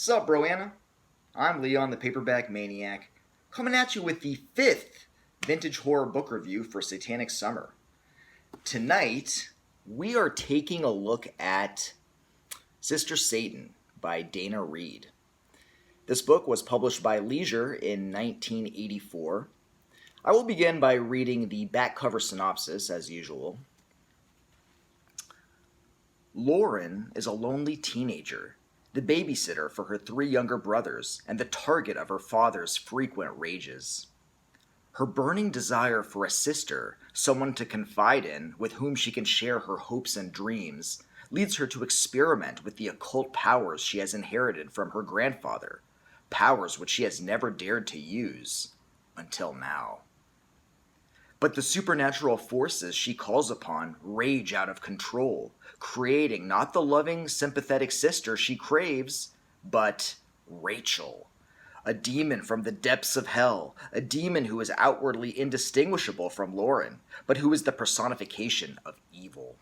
Sup, Broanna? I'm Leon, the Paperback Maniac, coming at you with the fifth vintage horror book review for Satanic Summer. Tonight, we are taking a look at Sister Satan by Dana Reed. This book was published by Leisure in 1984. I will begin by reading the back cover synopsis, as usual. Lauren is a lonely teenager, the babysitter for her three younger brothers and the target of her father's frequent rages. Her burning desire for a sister, someone to confide in, with whom she can share her hopes and dreams, leads her to experiment with the occult powers she has inherited from her grandfather, powers which she has never dared to use until now. But the supernatural forces she calls upon rage out of control, creating not the loving, sympathetic sister she craves, but Rachel, a demon from the depths of hell, a demon who is outwardly indistinguishable from Lauren, but who is the personification of evil.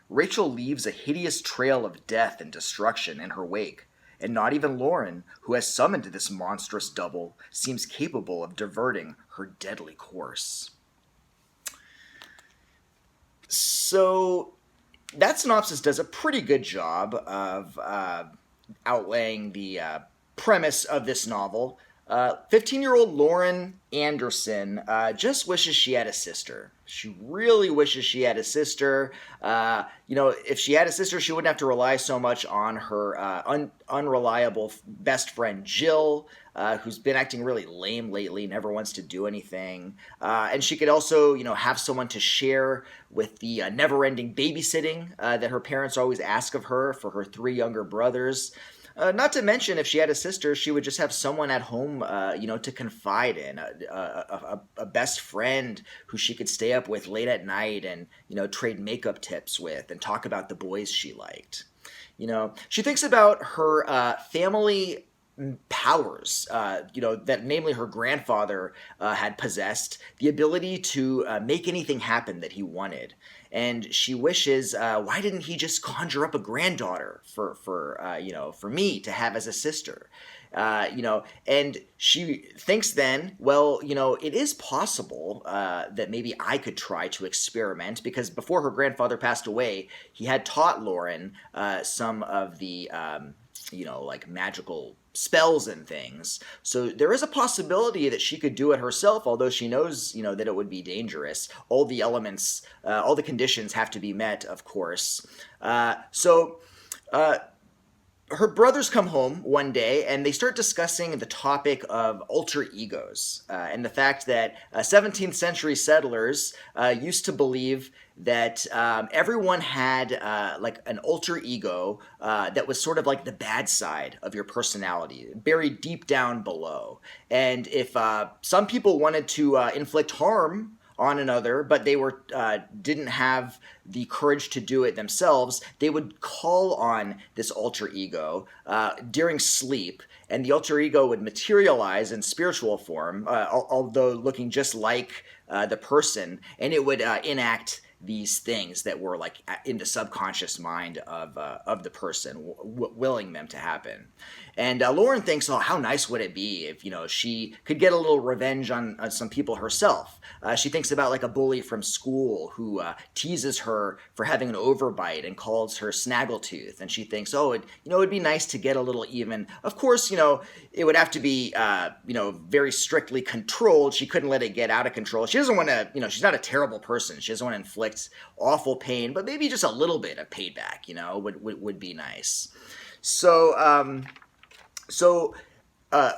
Rachel leaves a hideous trail of death and destruction in her wake, and not even Lauren, who has summoned this monstrous double, seems capable of diverting her deadly course. So that synopsis does a pretty good job of outlaying the premise of this novel. 15-year-old Lauren Anderson just wishes she had a sister. She really wishes she had a sister. If she had a sister, she wouldn't have to rely so much on her unreliable best friend Jill, who's been acting really lame lately, never wants to do anything. And she could also, have someone to share with the never-ending babysitting that her parents always ask of her for her three younger brothers. Not to mention, if she had a sister, she would just have someone at home, to confide in, a best friend who she could stay up with late at night and, trade makeup tips with and talk about the boys she liked. She thinks about her family powers, that namely her grandfather had possessed, the ability to make anything happen that he wanted. And she wishes, why didn't he just conjure up a granddaughter for me to have as a sister? And she thinks then, well, it is possible that maybe I could try to experiment, because before her grandfather passed away, he had taught Lauren some of the, magical spells and things. So there is a possibility that she could do it herself, although she knows, that it would be dangerous. All the elements, all the conditions have to be met, of course. Her brothers come home one day and they start discussing the topic of alter egos and the fact that 17th century settlers used to believe that everyone had an alter ego that was sort of like the bad side of your personality, buried deep down below. And if some people wanted to inflict harm on another, but they didn't have the courage to do it themselves, they would call on this alter ego during sleep, and the alter ego would materialize in spiritual form, although looking just like the person, and it would enact these things that were like in the subconscious mind of the person, willing them to happen. And Lauren thinks, oh, how nice would it be if, she could get a little revenge on some people herself. She thinks about like a bully from school who teases her for having an overbite and calls her snaggletooth. And she thinks, oh, it'd be nice to get a little even. Of course, it would have to be, very strictly controlled. She couldn't let it get out of control. She doesn't want to, she's not a terrible person. She doesn't want to inflict awful pain, but maybe just a little bit of payback, would be nice. So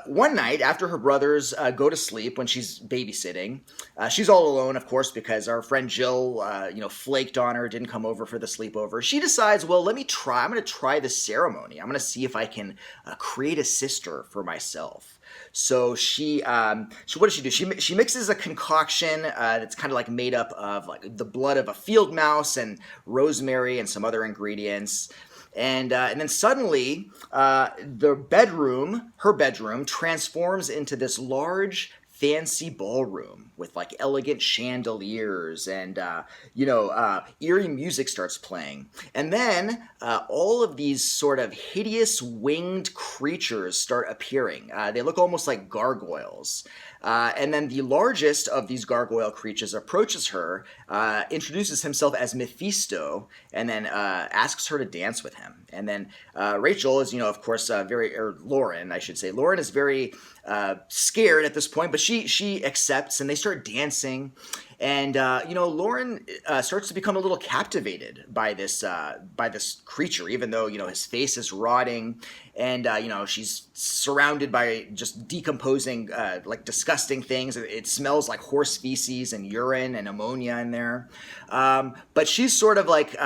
one night after her brothers go to sleep when she's babysitting, she's all alone, of course, because our friend Jill, flaked on her, didn't come over for the sleepover. She decides, well, I'm going to try this ceremony. I'm going to see if I can create a sister for myself. So what does she do? She mixes a concoction that's kind of like made up of like the blood of a field mouse and rosemary and some other ingredients. And then suddenly, her bedroom transforms into this large fancy ballroom with like elegant chandeliers and eerie music starts playing, and then all of these sort of hideous winged creatures start appearing. They look almost like gargoyles. And then the largest of these gargoyle creatures approaches her, introduces himself as Mephisto, and then asks her to dance with him. And then Rachel is, of course, Lauren, I should say. Lauren is very scared at this point, but she accepts, and they start dancing. And Lauren starts to become a little captivated by this creature, even though his face is rotting, and she's surrounded by just decomposing, like disgusting things. It smells like horse feces and urine and ammonia in there. But she's sort of like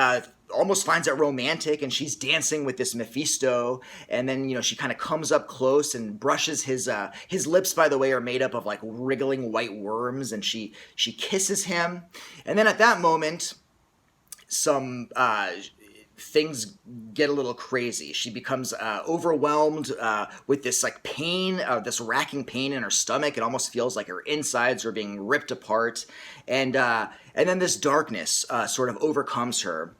almost finds it romantic, and she's dancing with this Mephisto, and then she kind of comes up close and brushes his lips, by the way, are made up of like wriggling white worms, and she kisses him. And then at that moment some things get a little crazy. She becomes overwhelmed with this like pain, this racking pain in her stomach. It almost feels like her insides are being ripped apart, and then this darkness sort of overcomes her.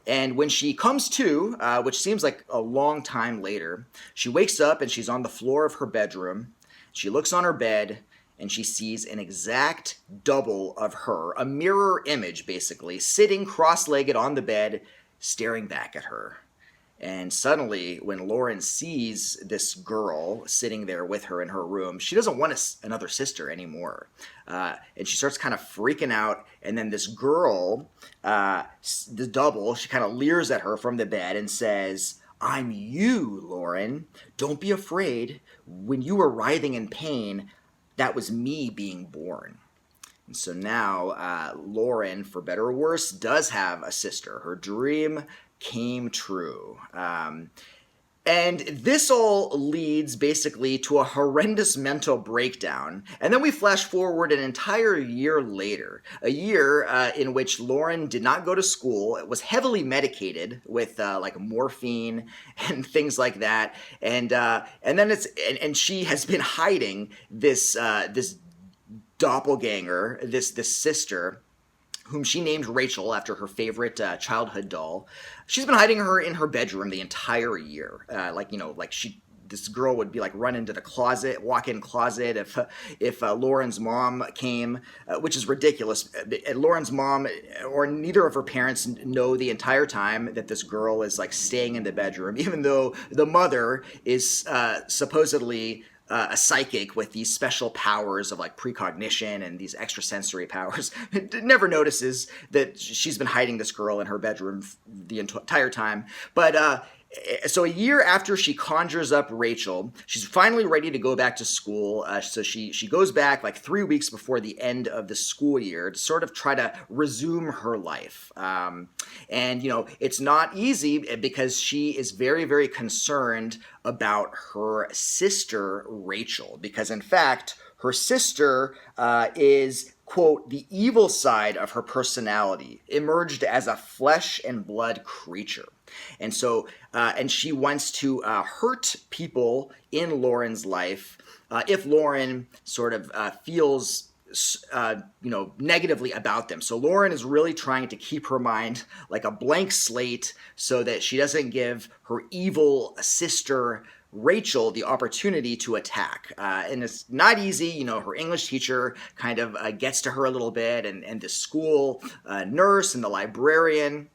And when she comes to, which seems like a long time later, she wakes up and she's on the floor of her bedroom. She looks on her bed and she sees an exact double of her, a mirror image basically, sitting cross-legged on the bed, staring back at her. And suddenly, when Lauren sees this girl sitting there with her in her room, she doesn't want another sister anymore. And she starts kind of freaking out. And then this girl, the double, she kind of leers at her from the bed and says, "I'm you, Lauren. Don't be afraid. When you were writhing in pain, that was me being born." And so now Lauren, for better or worse, does have a sister. Her dream came true. And this all leads basically to a horrendous mental breakdown. And then we flash forward an entire year later, a year in which Lauren did not go to school. It was heavily medicated with like morphine and things like that. And then and she has been hiding this doppelganger, this sister, whom she named Rachel after her favorite childhood doll. She's been hiding her in her bedroom the entire year. This girl would be like run into the walk-in closet if Lauren's mom came, which is ridiculous. Lauren's mom or neither of her parents know the entire time that this girl is like staying in the bedroom, even though the mother is supposedly a psychic with these special powers of like precognition and these extrasensory powers. Never notices that she's been hiding this girl in her bedroom the entire time. But so a year after she conjures up Rachel, she's finally ready to go back to school. So she goes back like 3 weeks before the end of the school year to sort of try to resume her life. And it's not easy because she is very, very concerned about her sister Rachel, because in fact her sister is, quote, the evil side of her personality emerged as a flesh and blood creature. And so, and she wants to hurt people in Lauren's life if Lauren sort of feels negatively about them. So Lauren is really trying to keep her mind like a blank slate so that she doesn't give her evil sister Rachel the opportunity to attack. And it's not easy. Her English teacher kind of gets to her a little bit, and the school nurse and the librarian,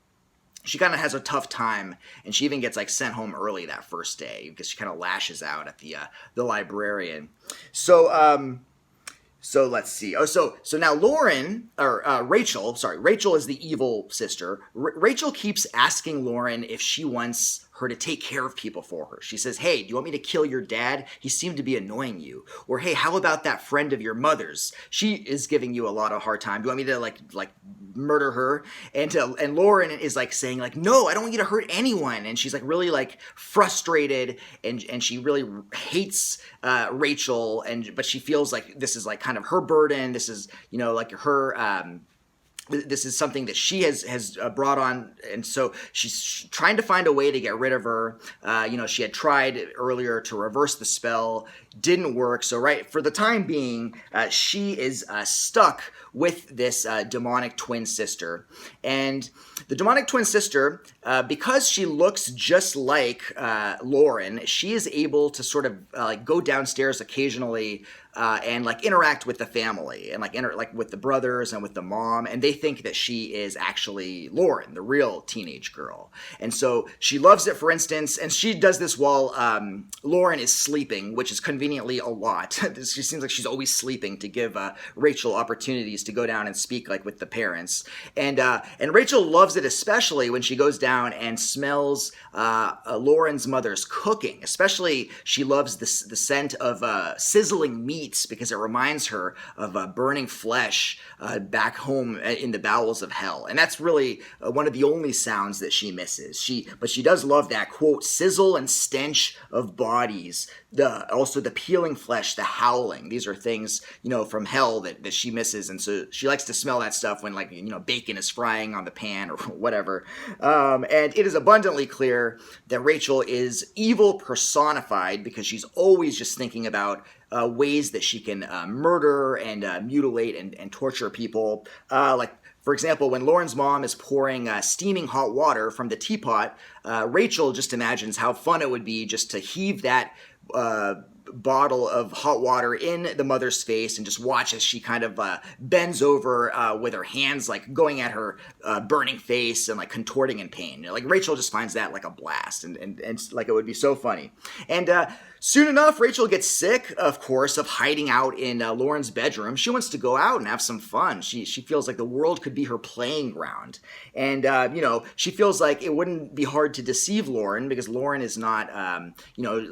she kind of has a tough time, and she even gets like sent home early that first day because she kind of lashes out at the librarian. So let's see. So now Rachel is the evil sister. Rachel keeps asking Lauren if she wants her to take care of people for her. She says, "Hey, do you want me to kill your dad? He seemed to be annoying you." Or, "Hey, how about that friend of your mother's? She is giving you a lot of hard time. Do you want me to like murder her?" And Lauren is like saying like, "No, I don't want you to hurt anyone." And she's like really like frustrated, and she really hates Rachel, but she feels like this is like kind of her burden. This is like her this is something that she has brought on, and so she's trying to find a way to get rid of her. She had tried earlier to reverse the spell, didn't work. So right for the time being, she is stuck with this demonic twin sister, and the demonic twin sister, because she looks just like Lauren, she is able to sort of like go downstairs occasionally and like interact with the family and like with the brothers and with the mom, and they think that she is actually Lauren, the real teenage girl. And so she loves it, for instance, and she does this while Lauren is sleeping, which is conveniently a lot. She seems like she's always sleeping to give Rachel opportunities to go down and speak like with the parents. And Rachel loves it, especially when she goes down and smells Lauren's mother's cooking. Especially she loves the scent of sizzling meats, because it reminds her of burning flesh back home in the bowels of hell. And that's really one of the only sounds that she misses. But she does love that, quote, sizzle and stench of bodies, also the peeling flesh, the howling. These are things, from hell that she misses. And so she likes to smell that stuff when, like, bacon is frying on the pan or whatever. And it is abundantly clear that Rachel is evil personified, because she's always just thinking about ways that she can murder and mutilate and torture people. For example, when Lauren's mom is pouring steaming hot water from the teapot, Rachel just imagines how fun it would be just to heave that bottle of hot water in the mother's face and just watch as she kind of bends over with her hands like going at her burning face and like contorting in pain. Like Rachel just finds that like a blast, and like it would be so funny. And soon enough, Rachel gets sick, of course, of hiding out in Lauren's bedroom. She wants to go out and have some fun. She feels like the world could be her playing ground. And, she feels like it wouldn't be hard to deceive Lauren, because Lauren is not,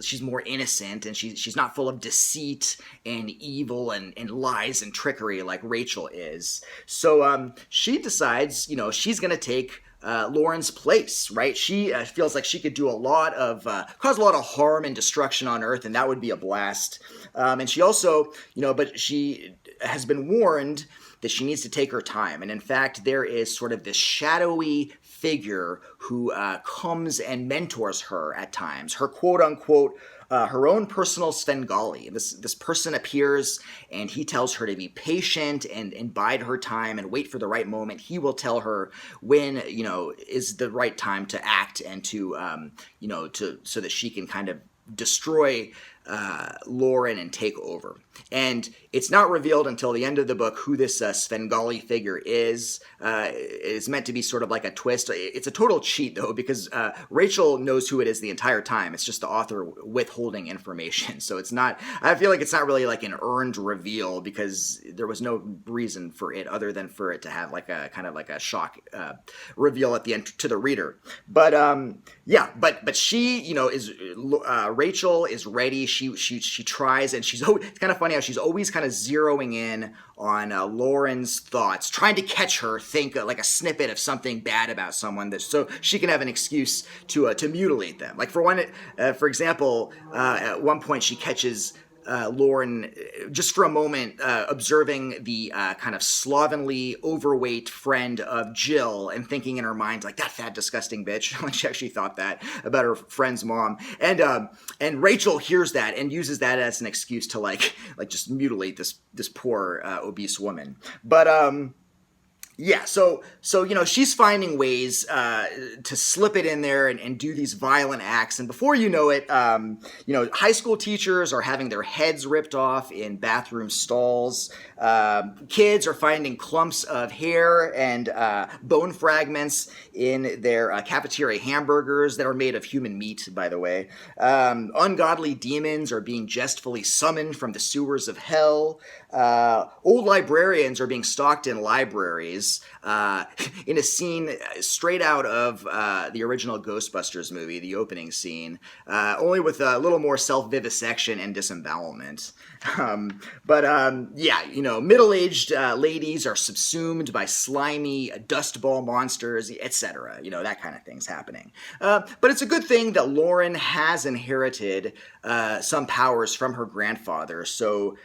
she's more innocent, and she's not full of deceit and evil and lies and trickery like Rachel is. So she decides, she's going to take Lauren's place, right? She feels like she could do cause a lot of harm and destruction on Earth, and that would be a blast. And she also, but she has been warned that she needs to take her time. And in fact, there is sort of this shadowy figure who comes and mentors her at times. Her quote unquote her own personal Svengali. This person appears, and he tells her to be patient and bide her time and wait for the right moment. He will tell her when, is the right time to act and to so that she can kind of destroy Lauren and take over. And it's not revealed until the end of the book who this Svengali figure is. It's meant to be sort of like a twist. It's a total cheat, though, because Rachel knows who it is the entire time. It's just the author withholding information. So I feel like it's not really like an earned reveal, because there was no reason for it other than for it to have like a kind of like a shock reveal at the end to the reader. But but she, is Rachel is ready. She tries, and it's kind of funny how she's always kind of zeroing in on Lauren's thoughts, trying to catch her think like a snippet of something bad about someone, so she can have an excuse to mutilate them. Like for example, at one point she catches Lauren just for a moment observing the kind of slovenly, overweight friend of Jill, and thinking in her mind like, that fat, disgusting bitch. When she actually thought that about her friend's mom, and Rachel hears that and uses that as an excuse to like just mutilate this poor obese woman. But yeah, so she's finding ways to slip it in there and do these violent acts, and before you know it, high school teachers are having their heads ripped off in bathroom stalls. Kids are finding clumps of hair and bone fragments in their cafeteria hamburgers that are made of human meat, by the way. Ungodly demons are being jestfully summoned from the sewers of hell. Old librarians are being stalked in libraries in a scene straight out of the original Ghostbusters movie, the opening scene, only with a little more self-vivisection and disembowelment. Middle-aged ladies are subsumed by slimy dustball monsters, etc. That kind of thing's happening. But it's a good thing that Lauren has inherited some powers from her grandfather, so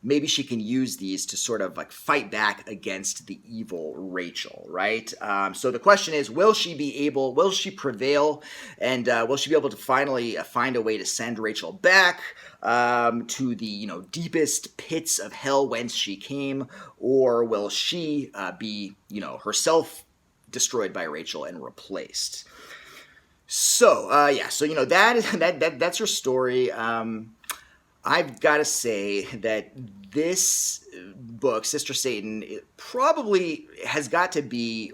maybe she can use these to sort of like fight back against the evil Rachel, right? So the question is, will she prevail, and will she be able to finally find a way to send Rachel back to the, deepest pits of hell whence she came, or will she be, herself destroyed by Rachel and replaced? So that's her story. I've got to say that this book, Sister Satan, it probably has got to be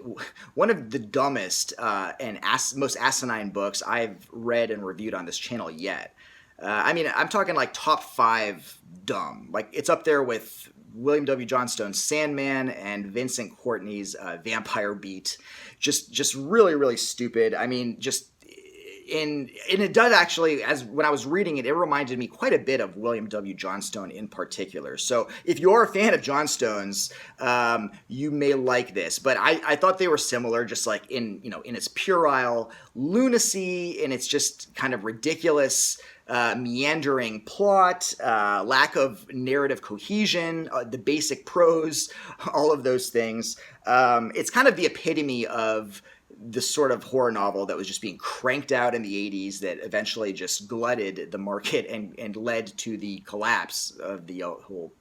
one of the dumbest and most asinine books I've read and reviewed on this channel yet. I'm talking like top 5 dumb. Like, it's up there with William W. Johnstone's Sandman and Vincent Courtney's Vampire Beat. Just really, really stupid. And it does actually, as when I was reading it, it reminded me quite a bit of William W. Johnstone in particular. So if you're a fan of Johnstone's, you may like this. But I thought they were similar, just like in its puerile lunacy, and it's just kind of ridiculous, meandering plot, lack of narrative cohesion, the basic prose, all of those things. It's kind of the epitome of the sort of horror novel that was just being cranked out in the 80s that eventually just glutted the market and led to the collapse of the whole,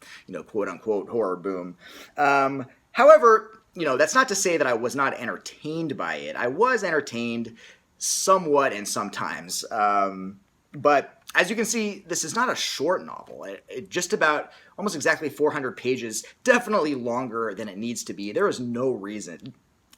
quote unquote horror boom. However, that's not to say that I was not entertained by it. I was entertained somewhat and sometimes. But as you can see, this is not a short novel. It just about almost exactly 400 pages, definitely longer than it needs to be. There is no reason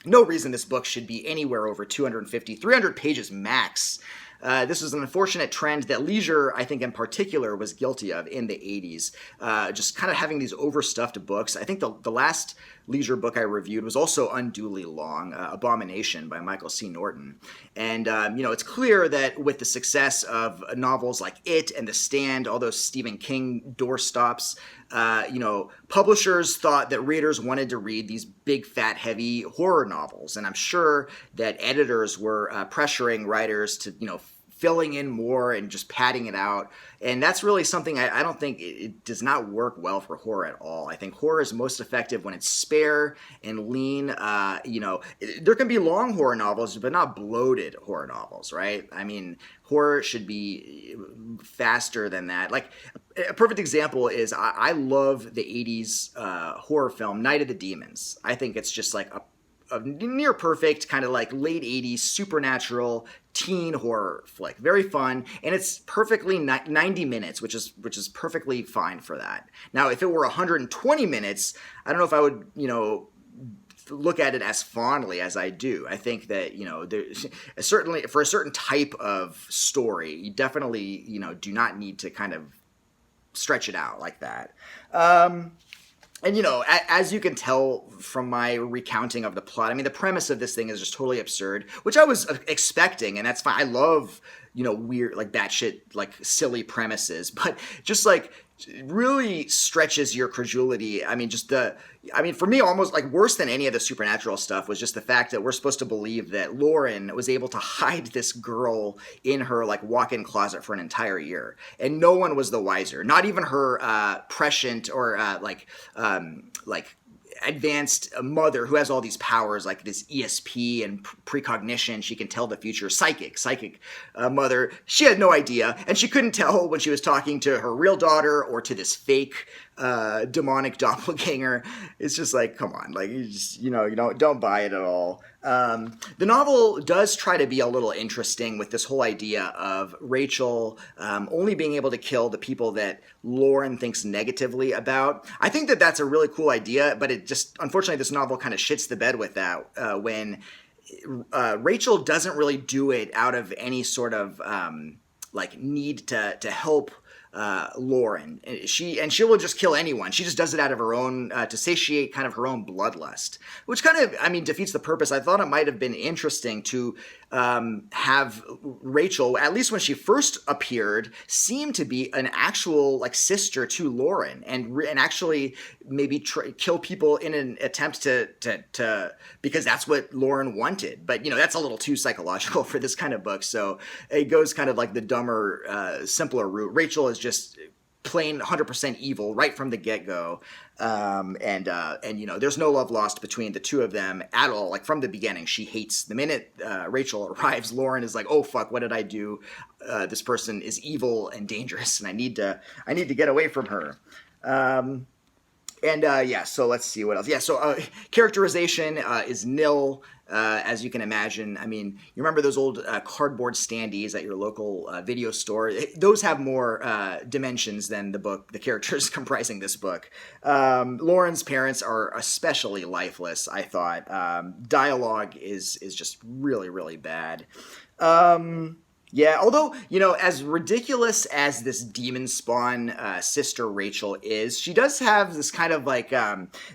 this book should be anywhere over 250, 300 pages max. This was an unfortunate trend that Leisure, I think in particular, was guilty of in the 80s. Just kind of having these overstuffed books. I think the last Leisure book I reviewed was also unduly long, Abomination by Michael C. Norton. And, it's clear that with the success of novels like It and The Stand, all those Stephen King doorstops, publishers thought that readers wanted to read these big, fat, heavy horror novels. And I'm sure that editors were pressuring writers to, filling in more and just padding it out. And that's really something I don't think it does not work well for horror at all. I think horror is most effective when it's spare and lean. There can be long horror novels, but not bloated horror novels, right? Horror should be faster than that. Like, a perfect example is I love the 80s horror film Night of the Demons. I think it's just like a near perfect kind of like late 80s supernatural teen horror flick. Very fun, and it's perfectly 90 minutes, which is perfectly fine for that. Now, if it were 120 minutes, I don't know if I would, look at it as fondly as I do. I think that, certainly for a certain type of story, you definitely, do not need to kind of stretch it out like that. And, as you can tell from my recounting of the plot, the premise of this thing is just totally absurd, which I was expecting, and that's fine. I love, weird, like batshit, like silly premises, but just like really stretches your credulity. For me, almost like worse than any of the supernatural stuff was just the fact that we're supposed to believe that Lauren was able to hide this girl in her like walk-in closet for an entire year, and no one was the wiser. Not even her prescient or advanced mother who has all these powers like this ESP and precognition. She can tell the future. Psychic mother. She had no idea, and she couldn't tell when she was talking to her real daughter or to this fake demonic doppelganger. It's just like, come on, like don't buy it at all. The novel does try to be a little interesting with this whole idea of Rachel only being able to kill the people that Lauren thinks negatively about. I think that that's a really cool idea, but it just, unfortunately, this novel kind of shits the bed with that when Rachel doesn't really do it out of any sort of need to help Lauren. She will just kill anyone. She just does it out of her own, to satiate kind of her own bloodlust, which kind of, defeats the purpose. I thought it might have been interesting to have Rachel, at least when she first appeared, seem to be an actual like sister to Lauren, and actually maybe kill people in an attempt to because that's what Lauren wanted. But that's a little too psychological for this kind of book. So it goes kind of like the dumber, simpler route. Rachel is just plain 100% evil right from the get-go. And there's no love lost between the two of them at all. Like from the beginning, she hates the minute Rachel arrives. Lauren is like, "Oh fuck, what did I do? This person is evil and dangerous, and I need to get away from her." So let's see what else. Yeah, so characterization is nil, as you can imagine. I mean, you remember those old cardboard standees at your local video store? Those have more dimensions than the characters comprising this book. Lauren's parents are especially lifeless, I thought. Dialogue is just really, really bad. Yeah, although, as ridiculous as this demon spawn sister Rachel is, she does have this kind of like,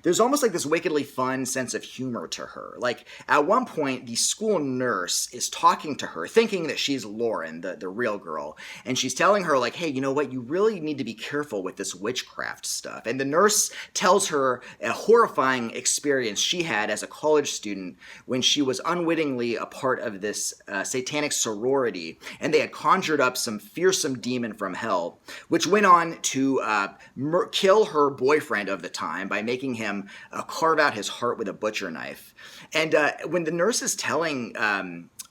there's almost like this wickedly fun sense of humor to her. Like, at one point, the school nurse is talking to her, thinking that she's Lauren, the real girl, and she's telling her, like, hey, you know what, you really need to be careful with this witchcraft stuff. And the nurse tells her a horrifying experience she had as a college student when she was unwittingly a part of this satanic sorority, and they had conjured up some fearsome demon from hell, which went on to kill her boyfriend of the time by making him carve out his heart with a butcher knife. And when the nurse is telling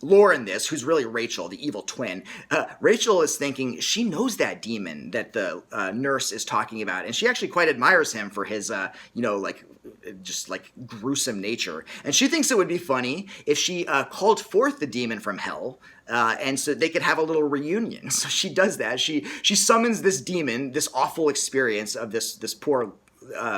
Lauren this, who's really Rachel, the evil twin, Rachel is thinking she knows that demon that the nurse is talking about, and she actually quite admires him for his, just like gruesome nature. And she thinks it would be funny if she called forth the demon from hell, and so they could have a little reunion. So she does that. She summons this demon, this awful experience of this poor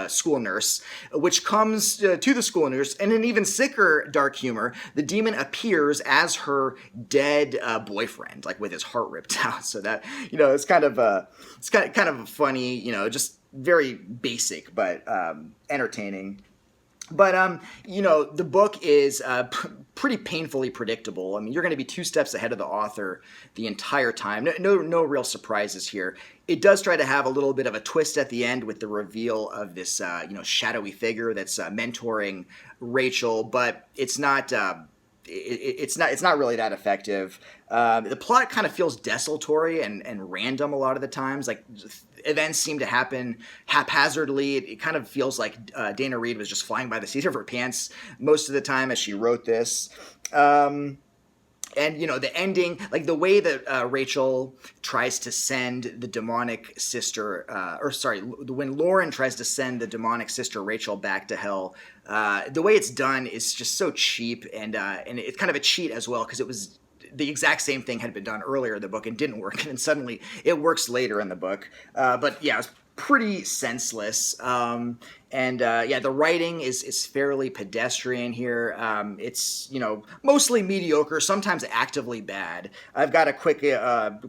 school nurse, which comes to the school nurse. And in even sicker dark humor, the demon appears as her dead boyfriend, like with his heart ripped out. So that, it's kind of funny, just very basic but entertaining. But, the book is pretty painfully predictable. I mean, you're going to be 2 steps ahead of the author the entire time. No real surprises here. It does try to have a little bit of a twist at the end with the reveal of this, shadowy figure that's mentoring Rachel, but it's not... It's not really that effective. The plot kind of feels desultory and random a lot of the times. Like, events seem to happen haphazardly. It kind of feels like Dana Reed was just flying by the seat of her pants most of the time as she wrote this. And, the ending, like the way that Rachel tries to send the demonic sister, when Lauren tries to send the demonic sister Rachel back to hell, the way it's done is just so cheap, and it's kind of a cheat as well, because it was the exact same thing had been done earlier in the book and didn't work, and then suddenly it works later in the book. But yeah, it's pretty senseless. The writing is fairly pedestrian here. It's, mostly mediocre, sometimes actively bad. I've got a quick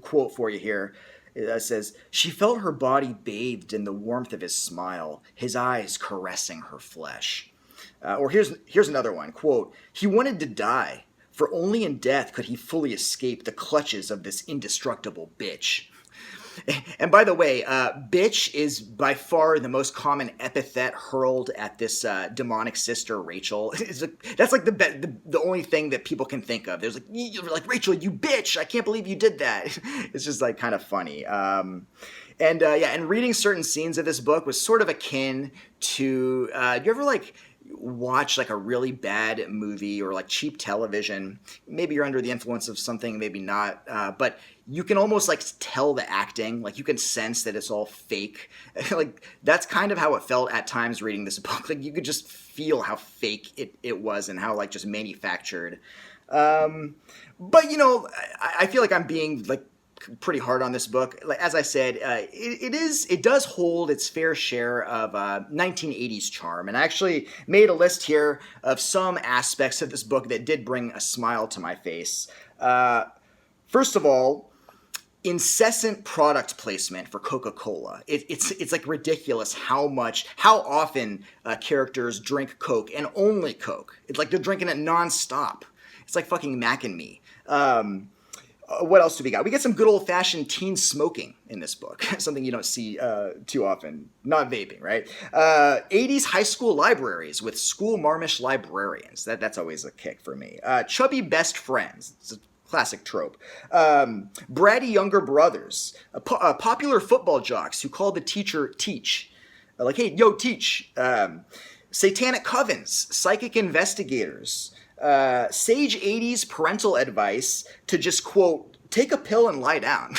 quote for you here. It says, "She felt her body bathed in the warmth of his smile, his eyes caressing her flesh." Or here's another one, quote, "He wanted to die, for only in death could he fully escape the clutches of this indestructible bitch." And by the way, bitch is by far the most common epithet hurled at this demonic sister, Rachel. That's like the only thing that people can think of. There's like, you're like, Rachel, you bitch! I can't believe you did that. It's just like kind of funny. And reading certain scenes of this book was sort of akin to, do you ever like watch like a really bad movie or like cheap television? Maybe you're under the influence of something, maybe not, but you can almost like tell the acting, like you can sense that it's all fake. Like that's kind of how it felt at times reading this book. Like you could just feel how fake it was and how like just manufactured. But I feel like I'm being like pretty hard on this book. Like, as I said, it does hold its fair share of 1980s charm, and I actually made a list here of some aspects of this book that did bring a smile to my face. First of all, incessant product placement for Coca-Cola. It's like ridiculous how often characters drink Coke, and only Coke. It's like they're drinking it nonstop. It's like fucking Mac and Me. What else do we got? We get some good old-fashioned teen smoking in this book. Something you don't see too often. Not vaping, right? 80s high school libraries with school marmish librarians. That's always a kick for me. Chubby best friends. It's Classic trope. Bratty younger brothers, popular football jocks who call the teacher Teach. Like, hey, yo, Teach. Satanic covens, psychic investigators, sage 80s parental advice to just, quote, take a pill and lie down,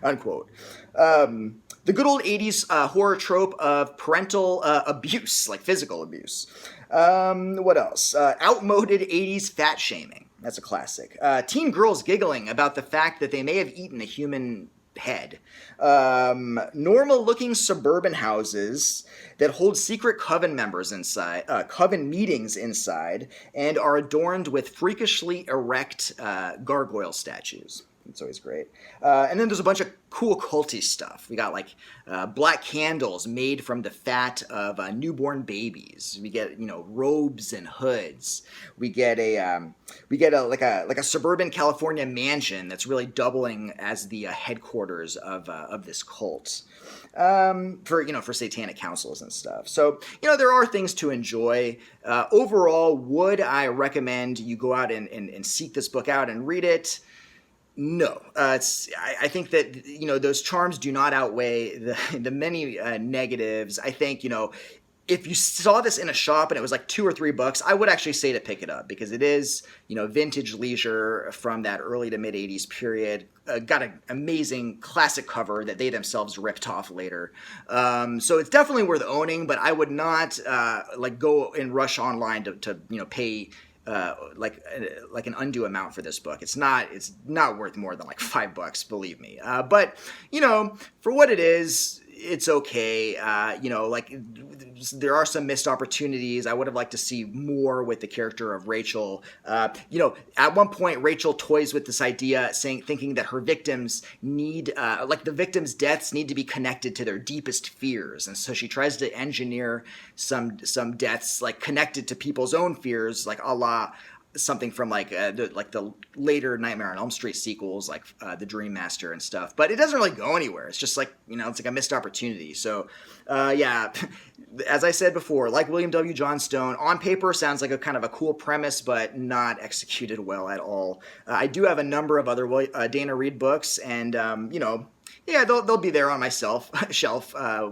unquote. The good old 80s horror trope of parental abuse, like physical abuse. What else? Outmoded 80s fat shaming. That's a classic. Teen girls giggling about the fact that they may have eaten a human head. Normal looking suburban houses that hold secret coven members inside, coven meetings inside, and are adorned with freakishly erect gargoyle statues. It's always great. And then there's a bunch of cool culty stuff. We got like black candles made from the fat of newborn babies. We get robes and hoods. We get a like a suburban California mansion that's really doubling as the headquarters of this cult. For satanic councils and stuff. So there are things to enjoy. Overall, would I recommend you go out and seek this book out and read it? No, I think that those charms do not outweigh the many negatives. I think if you saw this in a shop and it was like $2 or $3, I would actually say to pick it up because it is vintage leisure from that early to mid '80s period. Got an amazing classic cover that they themselves ripped off later. So it's definitely worth owning, but I would not go and rush online to pay. Like an undue amount for this book. It's not worth more than like $5, believe me. But for what it is, it's okay. There are some missed opportunities. I would have liked to see more with the character of Rachel. At one point, Rachel toys with this idea, thinking that her victims need, the victims' deaths need to be connected to their deepest fears, and so she tries to engineer some deaths like connected to people's own fears, like a la something from the later Nightmare on Elm Street sequels, like The Dream Master and stuff. But it doesn't really go anywhere. It's just it's like a missed opportunity. So as I said before, like William W. Johnstone, on paper sounds like a kind of a cool premise, but not executed well at all. I do have a number of other Dana Reed books, and they'll be there on my shelf,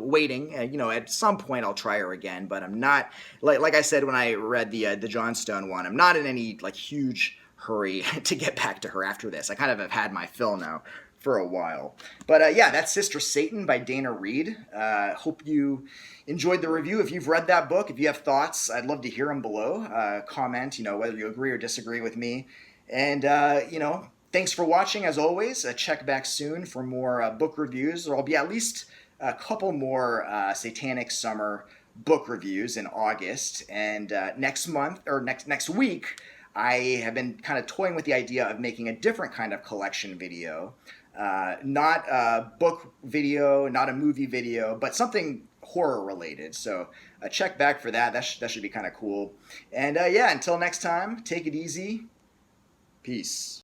waiting. At some point I'll try her again, but I'm not like I said when I read the Johnstone one. I'm not in any huge hurry to get back to her after this. I kind of have had my fill now for a while. But that's Sister Satan by Dana Reed. Hope you enjoyed the review. If you've read that book, if you have thoughts, I'd love to hear them below. Comment, whether you agree or disagree with me, and thanks for watching, as always. Check back soon for more book reviews. There will be at least a couple more Satanic Summer book reviews in August. And next week, I have been kind of toying with the idea of making a different kind of collection video. Not a book video, not a movie video, but something horror related. So check back for that. That should be kind of cool. And until next time, take it easy. Peace.